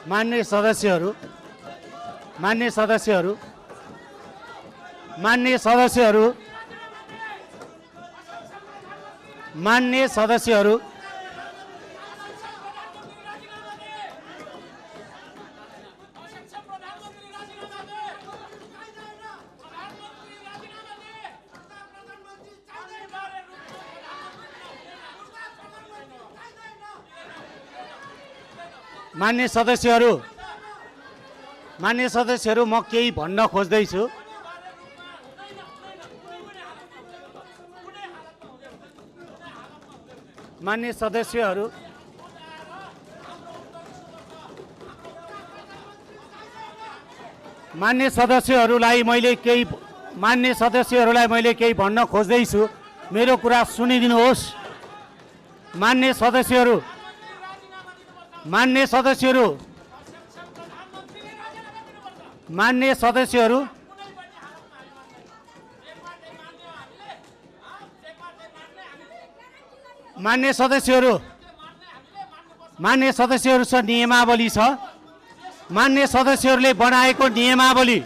मान्य सदस्यहरू मान्य सदस्यहरू मान्य सदस्यहरू मान्य सदस्यहरू मान्य सदस्यहरू म केही भन्न खोज्दैछु। मान्य सदस्यहरू मान्य सदस्यहरूलाई मैले केही भन्न खोज्दैछु। मेरो कुरा सुनिदिनुहोस्। मान्य सदस्यहरू मान्य सदस्यहरू मान्य सदस्यहरू मान्य सदस्यहरू मान्य सदस्यहरू छ नियमावली छ। मान्य सदस्यहरूले बनाएको नियमावली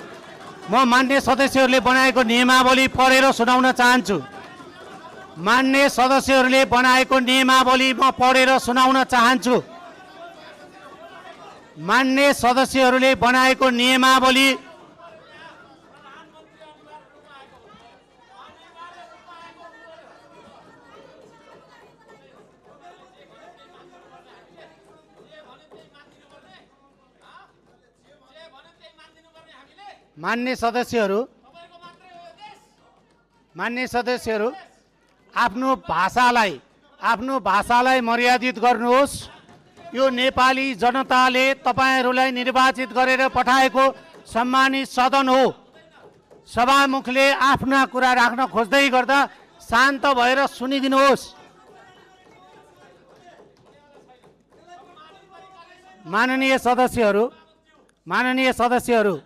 म मान्य सदस्यहरूले बनाएको नियमावली पढेर सुनाउन चाहन्छु। मान्य सदस्यहरूले बनाएको नियमावली म पढेर सुनाउन चाहन्छु। मान्य सदस्यहरूले बनाएको नियमावली मान्य सदस्यहरू आफ्नो भाषालाई मर्यादित गर्नुहोस्। यो नेपाली जनताले तपाईहरूलाई निर्वाचित गरेर पठाएको सम्मानित सदन हो। सभामुखले आफ्ना कुरा राख्न खोज्दै गर्दा शान्त भएर सुनिदिनुहोस्। माननीय सदस्यहरू माननीय सदस्यहरू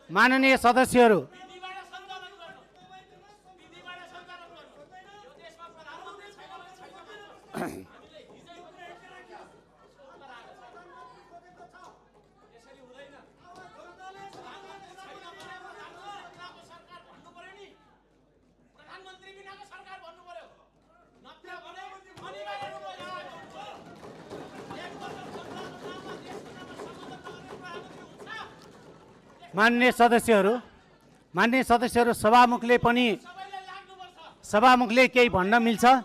माननीय सदस्यहरू मान्य सदस्यहरू सभामुखले केही भन्न मिल्छ।